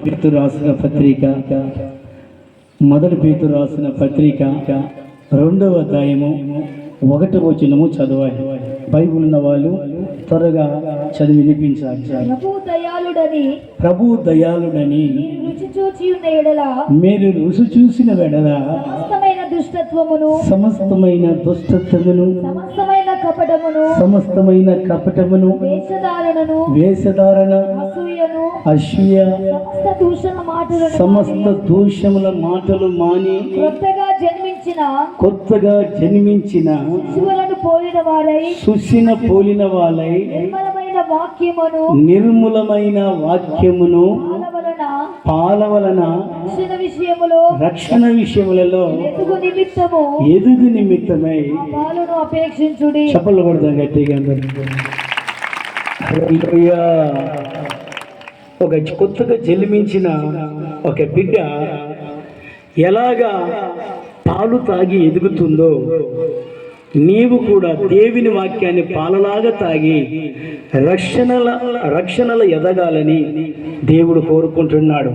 పేతురు రాసిన పత్రిక మొదటి పేతురు రాసిన పత్రిక 2వ అధ్యాయము 1వ వచనము చదవాలి. బైబిల్ ఉన్న వాళ్ళు త్వరగా చదివి వినిపించాలి. ప్రభు దయాళుడని మీరు రుచి చూసిన వెడల సమస్తమైన దుష్టత్వమును సమస్తమైన కపటమును వేషధారణ అసూయ సమస్త దూషముల మాటలు మాని కొత్తగా జన్మించిన సుశిన పోలిన వారై నిర్మలమైన వాక్యమును పాలవలన రక్షణ విషయములలో ఎదుగు నిమిత్తమై అపేక్షించుడి. చెప్పలు కొడదాం గట్టిగా. ఒక కొత్తగా జన్మించిన ఒక బిడ్డ ఎలాగా పాలు తాగి ఎదుగుతుందో నీవు కూడా దేవుని వాక్యాన్ని పాలలాగా తాగి రక్షణల ఎదగాలని దేవుడు కోరుకుంటున్నాడు.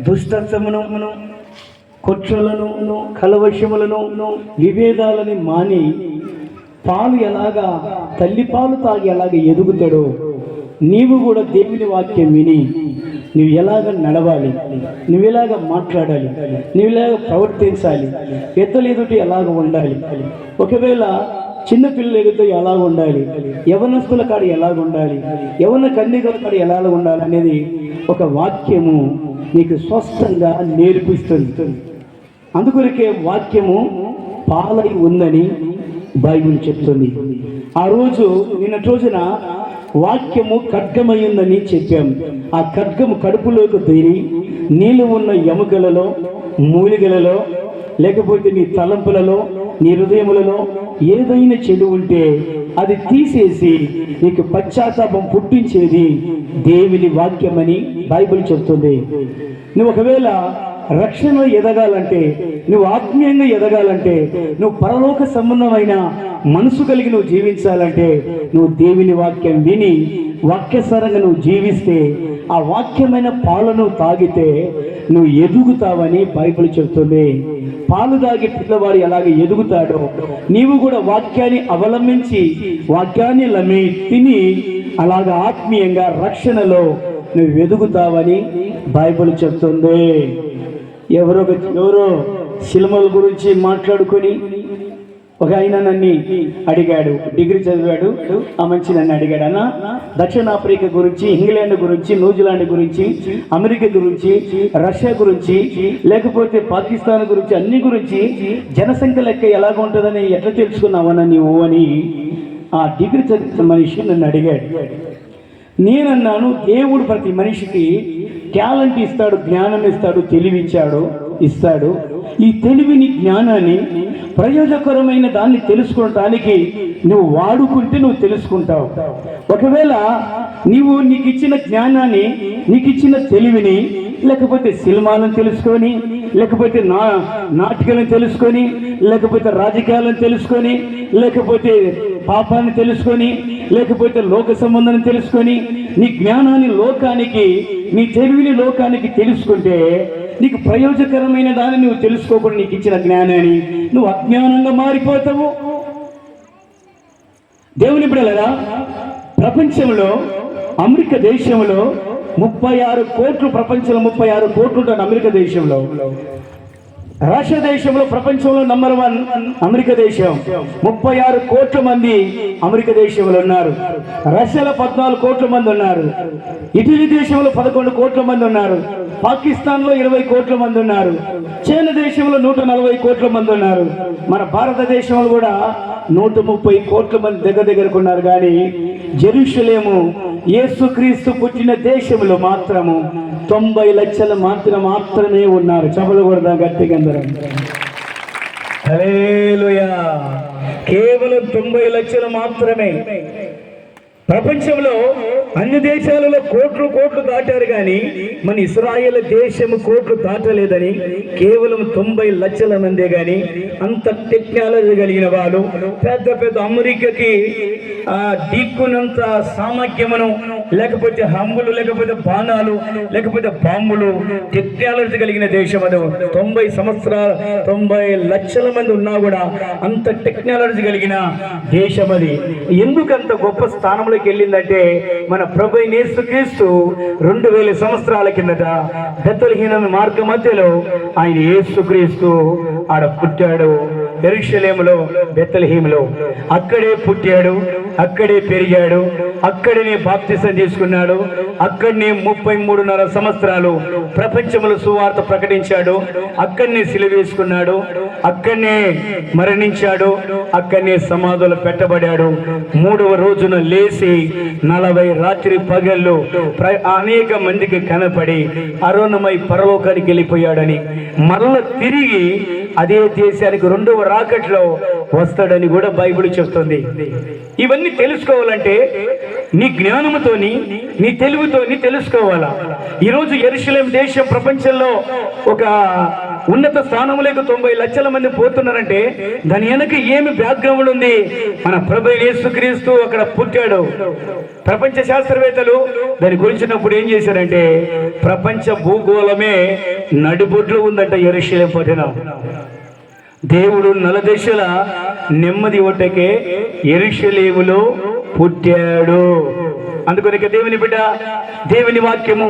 దుష్టత్వమును కుట్రలను కలవశములను విభేదాలని మాని పాలు ఎలాగా తల్లి పాలు తాగి ఎలాగ ఎదుగుతాడో నీవు కూడా దేవుని వాక్యం విని నువ్వు ఎలాగ నడవాలి, నువ్వు ఎలాగ మాట్లాడాలి, నువ్వు ఎలాగ ప్రవర్తించాలి, పెద్దలు ఎదుటి ఎలాగ ఉండాలి, ఒకవేళ చిన్నపిల్లలు ఎదుట ఎలా ఉండాలి, యవనస్తుల కాడ ఎలాగ ఉండాలి, యవన కన్యకల కాడ ఎలా ఉండాలి అనేది ఒక వాక్యము నీకు స్పష్టంగా నేర్పిస్తుంది. అందుకొరకే వాక్యము పాలై ఉందని బైబిల్ చెప్తుంది. ఆ రోజు నిన్నటి రోజున వాక్యము ఖడ్గమైందని చెప్పాము. ఆ ఖడ్గము కడుపులోకి తీరి నీళ్ళు ఉన్న ఎముకలలో మూలికలలో లేకపోతే నీ తలంపులలో నీ హృదయములలో ఏదైనా చెడు ఉంటే అది తీసేసి నీకు పశ్చాత్తాపం పుట్టించేది దేవుని వాక్యమని బైబిల్ చెప్తుంది. నువ్వు ఒకవేళ రక్షణ ఎదగాలంటే, నువ్వు ఆత్మీయంగా ఎదగాలంటే, నువ్వు పరలోక సంబంధమైన మనసు కలిగి నువ్వు జీవించాలంటే నువ్వు దేవుని వాక్యం విని వాక్యసరంగా నువ్వు జీవిస్తే, ఆ వాక్యమైన పాలను తాగితే నువ్వు ఎదుగుతావని బైబిల్ చెప్తుంది. పాలు తాగి పిల్లవాడు ఎలాగ ఎదుగుతాడో నీవు కూడా వాక్యాన్ని అవలంబించి వాక్యాన్ని తిని అలాగ ఆత్మీయంగా రక్షణలో నువ్వు ఎదుగుతావని బైబిల్ చెప్తుంది. ఎవరో సినిమాల గురించి మాట్లాడుకొని ఒక ఆయన నన్ను అడిగాడు, డిగ్రీ చదివాడు, ఆ మంచి నన్ను అడిగాడు, అన్న దక్షిణాఫ్రికా గురించి, ఇంగ్లాండ్ గురించి, న్యూజిలాండ్ గురించి, అమెరికా గురించి, రష్యా గురించి, లేకపోతే పాకిస్తాన్ గురించి, అన్ని గురించి జనసంఖ్య లెక్క ఎలాగ ఉంటుందని ఎట్లా తెలుసుకున్నావన్నా నీవు అని ఆ డిగ్రీ చదివిన మనిషి నన్ను అడిగాడు. నేనన్నాను, దేవుడు ప్రతి మనిషికి టాలెంట్ ఇస్తాడు, జ్ఞానం ఇస్తాడు, తెలివి ఇస్తాడు. ఈ తెలివిని జ్ఞానాన్ని ప్రయోజకరమైన దాన్ని తెలుసుకోవటానికి నువ్వు వాడుకుంటే నువ్వు తెలుసుకుంటావు. ఒకవేళ నీకు ఇచ్చిన జ్ఞానాన్ని, నీకు ఇచ్చిన తెలివిని లేకపోతే సినిమాలను తెలుసుకొని, లేకపోతే నాటకాలను తెలుసుకొని, లేకపోతే రాజకీయాలను తెలుసుకొని, లేకపోతే పాపాన్ని తెలుసుకొని, లేకపోతే లోక సంబంధాన్ని తెలుసుకొని, నీ జ్ఞానాన్ని లోకానికి, నీ తెలివిని లోకానికి తెలుసుకుంటే నీకు ప్రయోజకరమైన దాన్ని నువ్వు తెలుసుకోకుండా నీకు ఇచ్చిన జ్ఞానాన్ని నువ్వు అజ్ఞానంగా మారిపోతావు. దేవుని బిడ్డలారా, ప్రపంచంలో అమెరికా దేశంలో 36 కోట్లు, ప్రపంచంలో 36 కోట్లు ఉంటాడు అమెరికా దేశంలో. రష్యా దేశంలో ప్రపంచంలో నంబర్ 1 అమెరికా దేశం. 36 కోట్ల మంది అమెరికా దేశంలో ఉన్నారు. రష్యాలో 14 కోట్ల మంది ఉన్నారు. ఇటలీ దేశంలో 11 కోట్ల మంది ఉన్నారు. పాకిస్తాన్లో 20 కోట్ల మంది ఉన్నారు. చైనా దేశంలో 140 కోట్ల మంది ఉన్నారు. మన భారతదేశంలో కూడా 130 కోట్ల మంది దగ్గరకు ఉన్నారు. కానీ జెరూసలేము యేసుక్రీస్తు పుట్టిన దేశంలో మాత్రము 90 లక్షల మాత్రమే ఉన్నారు. చపలు కొడదాం గట్టిగా అందరం. హల్లెలూయా. కేవలం 90 లక్షలు మాత్రమే. ప్రపంచంలో అన్ని దేశాలలో కోట్లు దాటారు, కానీ మన ఇస్రాయేల్ దేశం కోట్లు దాటలేదని కేవలం 90 లక్షల మందే. కానీ అంత టెక్నాలజీ కలిగిన వాళ్ళు, పెద్ద అమెరికాకి దిక్కునంత సామర్థ్యమును లేకపోతే హంబులు, లేకపోతే బాణాలు, లేకపోతే బాంబులు, టెక్నాలజీ కలిగిన దేశం అది. 90 సంవత్సరాలు 90 లక్షల మంది ఉన్నా కూడా అంత టెక్నాలజీ కలిగిన దేశం అది. ఎందుకు అంత గొప్ప స్థానంలోకి వెళ్ళిందంటే మన ప్రభు యేసుక్రీస్తు 2000 సంవత్సరాల కిందట బెత్లెహేము మార్గ మధ్యలో ఆయన యేసుక్రీస్తు ఆడ పుట్టాడు. యెరూషలేములో, బెత్లెహేములో. అక్కడే పుట్టాడు, అక్కడే పెరిగాడు, అక్కడనే బాప్తిసం తీసుకున్నాడు. అక్కడనే 33.5 సంవత్సరాలు ప్రపంచంలో సువార్త ప్రకటించాడు. అక్కడనే సిలువ వేసుకున్నాడు, అక్కడనే మరణించాడు, అక్కడనే సమాధులు పెట్టబడాడు. 3వ రోజున లేచి 40 రాత్రి పగళ్ళు అనేక మందికి కనపడి అరుణమై పరలోకానికి వెళ్ళిపోయాడని, మరల తిరిగి అదే దేశానికి 2వ రాకట్లో వస్తాడని కూడా బైబిల్ చెప్తుంది. ఇవన్నీ తెలుసుకోవాలంటే నీ జ్ఞానముతోని, నీ తెలివితోని తెలుసుకోవాలా. ఈరోజు యెరూషలేము దేశం ప్రపంచంలో ఒక ఉన్నత స్థానంలోకి 90 లక్షల మంది పోతున్నారంటే దాని వెనక ఏమి బ్యాక్గ్రౌండ్ ఉంది? మన ప్రభు యేసుక్రీస్తు అక్కడ పుట్టాడు. ప్రపంచ శాస్త్రవేత్తలు దాని గురించినప్పుడు ఏం చేశారంటే ప్రపంచ భూగోళమే నడిబొడ్లు ఉందంట యెరూషలేము పట్టణం. దేవుడు నలుదిశల నెమ్మది ఒట్టకే యెరూషలేములో పుట్టాడు. అందుకొనక దేవుని బిడ్డ, దేవుని వాక్యము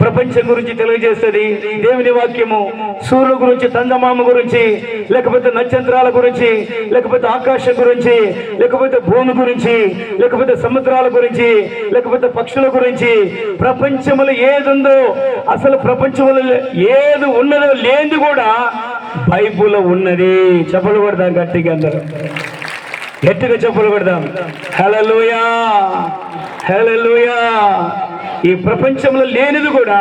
ప్రపంచం గురించి తెలియజేస్తుంది. దేవుని వాక్యము సూర్యుల గురించి, చందమామ గురించి, లేకపోతే నక్షత్రాల గురించి, లేకపోతే ఆకాశం గురించి, లేకపోతే భూమి గురించి, లేకపోతే సముద్రాల గురించి, లేకపోతే పక్షుల గురించి, ప్రపంచంలో ఏది ఉందో, అసలు ప్రపంచంలో ఏది ఉన్నదో లేనిది కూడా బైబిల్లో ఉన్నది. చెప్పలు కొడదాం గట్టిగా, అందరూ గట్టిగా చెప్పలు కొడదాం. హల్లెలూయా, హల్లెలూయా. ఈ ప్రపంచంలో లేనిది కూడా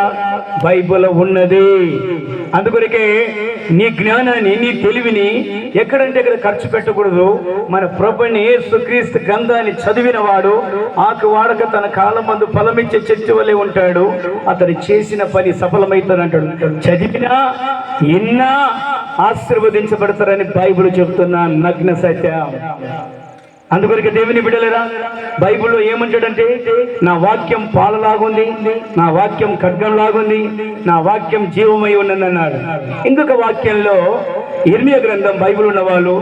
బైబిల్లో ఉన్నది. అందుకొరకే నీ జ్ఞానాన్ని, నీ తెలివిని ఎక్కడంటే అక్కడ ఖర్చు పెట్టకూడదు. మన ప్రభుని యేసుక్రీస్తు గ్రంథాన్ని చదివిన వాడు ఆకు వాడక తన కాలం మందు ఫలమిచ్చే చెట్టు వలె ఉంటాడు. అతను చేసిన పని సఫలమవుతానంటాడు. చదివినా ఎన్నా ఆశీర్వదించబడతారని బైబిల్ చెప్తున్న నగ్న సత్యం. అందుకొరకు దేవుని బిడ్డలేరా, బైబిల్లో ఏమంటాడంటే నా వాక్యం పాలలాగుంది, నా వాక్యం ఖడ్గంలాగుంది, నా వాక్యం జీవమై ఉన్నది అన్నాడు. ఇంకొక వాక్యంలో ఇర్మియా గ్రంథం, బైబిల్ ఉన్న వాళ్ళు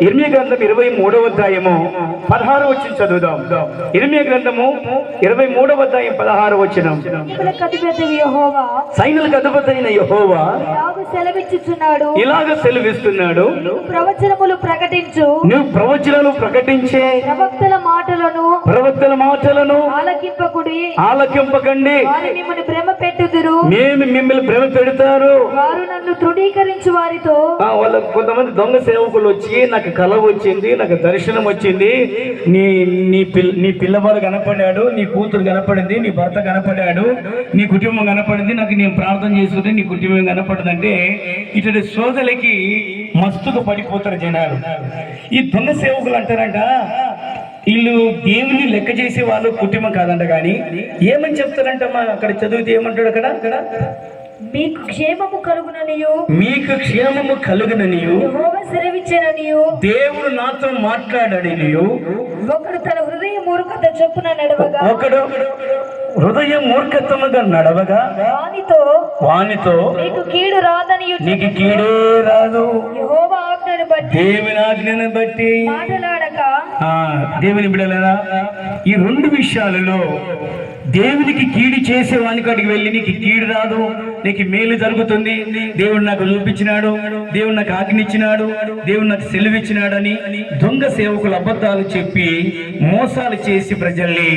ఇర్మియా గ్రంథం 23వ అధ్యాయము 16వ వచనం చదువుదాం. ఇర్మియా గ్రంథము 23వ అధ్యాయం 16వ వచనం. సైన్యులకు అధిపతి అయిన యెహోవా ఇలాగ సెలవిస్తున్నాడు, నువ్వు ప్రవచనములు ప్రకటించే ప్రవక్తల మాటలను ఆలకింపకండి, మేము మిమ్మల్ని భ్రమ పెడతారు. వారు నన్ను తృణీకరించు వారితో, వాళ్ళకు కొంతమంది దొంగ సేవకులు వచ్చి నాకు కల వచ్చింది, నాకు దర్శనం వచ్చింది, నీ పిల్లవాడు కనపడాడు, నీ కూతురు కనపడింది, నీ భర్త కనపడాడు, నీ కుటుంబం కనపడింది, నాకు నేను ప్రార్థన చేసుకుంటే నీ కుటుంబం కనపడదంటే ఇటు సోదలకి మస్తుగా పడిపోతారు జనాలు. ఈ దొంగ సేవకులు అంటారంట వీళ్ళు దేవుని లెక్క చేసే వాళ్ళు కుటుంబం కాదంట. కానీ ఏమని చెప్తారంటమ్మా అక్కడ చదివితే ఏమంటాడు అక్కడ, మీకు క్షేమము కలుగుననియు, మీకు క్షేమము కలుగుననియు యెహోవా సెలవిచ్చెననియు, దేవుడు నాతో మాట్లాడాడనియు, ఒకడు తన హృదయ మూర్ఖత చొప్పున నడవగా, ఒకడు హృదయ మూర్ఖత్వముగా నడవగా వానితో నీకు కీడు రాదనియు, నీకు కీడే రాదు. యెహోవా ఆజ్ఞను బట్టి, దేవుని ఆజ్ఞను బట్టి మాటలాడక. దేవుని బిడ్డలారా, ఈ 2 విషయాలలో దేవునికి కీడు చేసే వానికి అడిగి వెళ్ళి నీకు కీడు రాదు, నీకు మేలు జరుగుతుంది, దేవుడు నాకు చూపించినాడు, దేవుడు నాకు ఆజ్ఞించినాడు, దేవుడు నాకు సెలవిచ్చినాడు అని దొంగ సేవకులు అబద్ధాలు చెప్పి మోసాలు చేసి ప్రజల్ని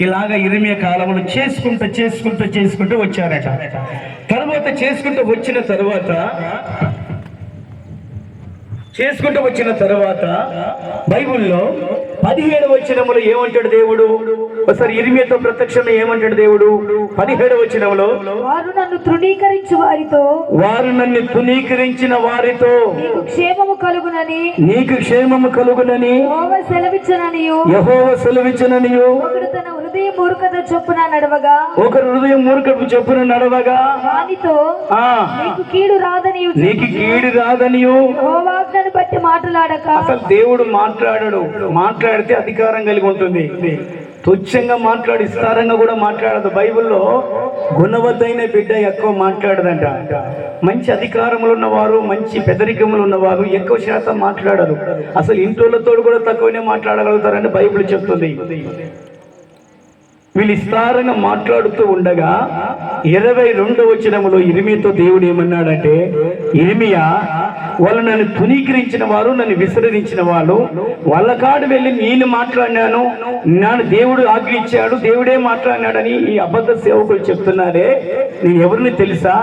ఇలాగ ఇర్మియా కాలంలో చేసుకుంటూ వచ్చారట. తర్వాత చేసుకుంటూ వచ్చిన తర్వాత బైబిల్లో 17వ వచనములో ఏమంటాడు దేవుడు? ఒకసారి ఇర్మియాతో ప్రత్యక్షంగా ఏమంటాడు దేవుడు? 17వ వచనంలో, వారు నన్ను తృణీకరించిన వారితో నీకు క్షేమము కలుగునని యెహోవా సెలవిచ్చెననియు, ఒకడు తన హృదయ మూర్ఖత చొప్పున నడవగా, వానితో నీకు కీడు రాదనియు, యెహోవా ఆజ్ఞను బట్టి మాటలాడక. అసలు దేవుడు మాట్లాడితే అధికారం కలిగి ఉంటుంది. తుచ్చంగా మాట్లాడి విస్తారంగా కూడా మాట్లాడదు. బైబిల్లో గుణవద్దైన బిడ్డ ఎక్కువ మాట్లాడదంట. మంచి అధికారములు ఉన్నవారు, మంచి పెదరికములు ఉన్నవారు ఎక్కువ శాతం మాట్లాడరు. అసలు ఇంట్లోతో కూడా తక్కువనే మాట్లాడగలుగుతారని బైబిల్ చెప్తుంది. వీళ్ళు విస్తారంగా మాట్లాడుతూ ఉండగా 22వ వచనములో ఇర్మీయాతో దేవుడు ఏమన్నాడంటే, ఇర్మీయా, వాళ్ళు నన్ను తునీకరించిన వారు, నన్ను విసర్జించిన వాళ్ళు, వాళ్ళ కాడు వెళ్ళి నేను మాట్లాడినాను, నన్ను దేవుడు ఆజ్ఞించాడు, దేవుడే మాట్లాడినాడని ఈ అబద్ధ సేవకులు చెప్తున్నారే, నేను ఎవరిని తెలుసా?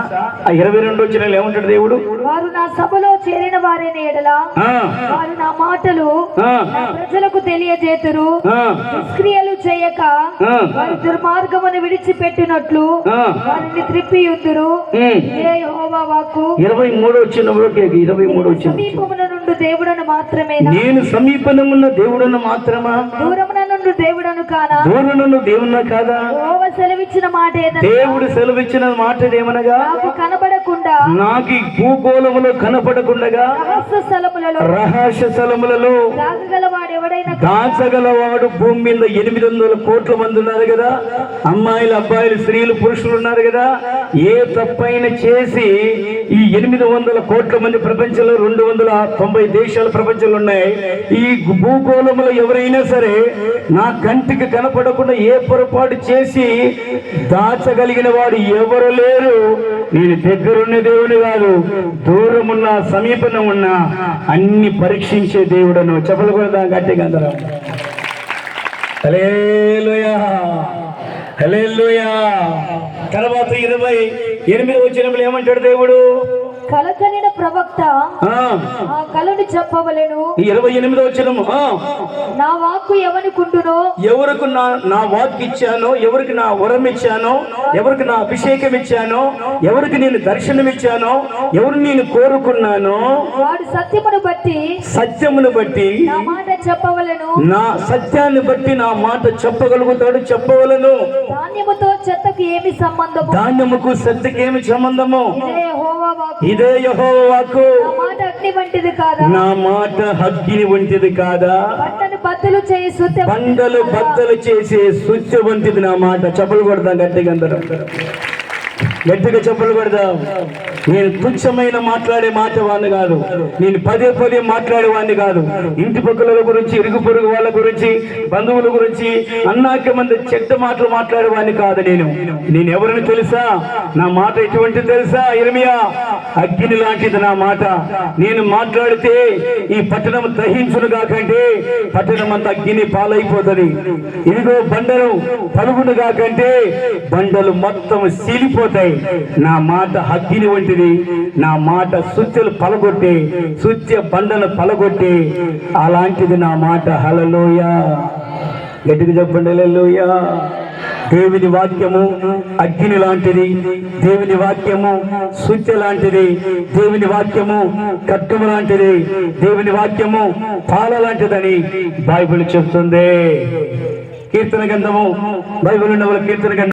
ఆ 22వ వచనంలో ఏమంటాడు దేవుడు? వారు నా సభలో చేరిన వారిని ఎడలా వారు నా మాటలు నా ప్రజలకు తెలియజేతురు, నిష్క్రియలు చేయక వారి దుర్మార్గమును విడిచిపెట్టినట్లు వారిని త్రిప్పియుద్దురు. ఇదే యెహోవా వాక్కు. 23వ వచనం, సమీపమున నుండి దేవుడను మాత్రమేనా? నేను సమీపమున్న దేవుడను మాత్రమా? దూరమున నుండి దేవుడను కానా? దూరమున దేవుడను కాదా? యెహోవా సెలవిచ్చిన మాట ఏదనగా, దేవుడు సెలవిచ్చిన మాట ఏమనగా, నాకు కనబడకుండా, నాకు భూగోళములో కనపడకుండగా రహస్య స్థలములలో దాచగలవాడు భూమి మీద 800 కోట్ల మంది ఉన్నారు కదా, అమ్మాయిలు, అబ్బాయిలు, స్త్రీలు, పురుషులు ఉన్నారు కదా. ఏ తప్పైన చేసి ఈ 800 కోట్ల మంది ప్రపంచంలో 290 దేశాలు ప్రపంచంలో ఉన్నాయి. ఈ భూగోళంలో ఎవరైనా సరే నా కంటికి కనపడకుండా ఏ పొరపాటు చేసి దాచగలిగిన వాడు ఎవరు లేరు. నేను దగ్గరున్న దేవుడు కాదు, దూరమున్న సమీపంలో ఉన్న అన్ని పరీక్షించే దేవుడను. చెప్పలు కూడా గట్టిగా అందరం హల్లెలూయా, హల్లెలూయా. తర్వాత 28వ వచనంలో ఏమంటాడు దేవుడు? కలకనిన ప్రవక్త ఆ కలను చెప్పవలెను. 28వ వచనము, నా వాక్కు ఎవరికుండునో, ఎవరికి నా వాక్కు ఇచ్చానో, ఎవరికి నా వరం ఇచ్చానో, ఎవరికి నా అభిషేకం ఇచ్చానో, ఎవరికి నేను దర్శనం ఇచ్చానో, ఎవరు నేను కోరుకున్నానో వాడు సత్యమును బట్టి నా మాట చెప్పవలెను. నా సత్యాన్ని బట్టి నా మాట చెప్పగలుగుతాడు, చెప్పవలను. ధాన్యముతో చెత్తకు ఏమి సంబంధము? ధాన్యముకు చెత్తకు ఏమి సంబంధము? ఇదే యెహోవా వాక్కు. నా మాట అగ్ని వంటిది కాదా? నా మాట అగ్ని వంటిది కాదా? బండలు బద్దలు చేసే సుత్య వంటిది నా మాట. చెప్పలు కొడదాం గట్టిగా అందరం, గట్టిగా చెప్పలు కొడదాం. నేను తుచ్చమైన మాట్లాడే మాట వాడిని కాదు, నేను పదే మాట్లాడేవాడిని కాదు. ఇంటి పక్కల గురించి, ఇరుగు పొరుగు వాళ్ళ గురించి, బంధువుల గురించి అన్నాక మంది చెడ్డ మాటలు మాట్లాడేవాడిని కాదు. నేను ఎవరిని తెలుసా? నా మాట ఎటువంటి తెలుసా? ఇర్మీయా, అగ్ని లాంటిది నా మాట. నేను మాట్లాడితే ఈ పట్టణం దహించును కాకంటే పట్టణం అంతా అగ్ని పాలైపోతుంది. ఇదిగో బండలు పలుగును కాకంటే బండలు మొత్తం సీలిపోతాయి. నా మాట అగ్ని వంటిది, నా మాట సుత్యలు పలగొట్టి, సుత్య బండలు పలగొట్టి అలాంటిది నా మాట. హల్లెలూయా, గట్టిగా చెప్పండి హల్లెలూయా. దేవుని వాక్యము అగ్ని లాంటిది, దేవుని వాక్యము సుత్య లాంటిది, దేవుని వాక్యము ఖడ్గము లాంటిది, దేవుని వాక్యము పాల లాంటిదని బైబిల్ చెప్తుంది. కీర్తన గ్రంథము, బైబిల్ ఉన్న కీర్తన గ్రంథం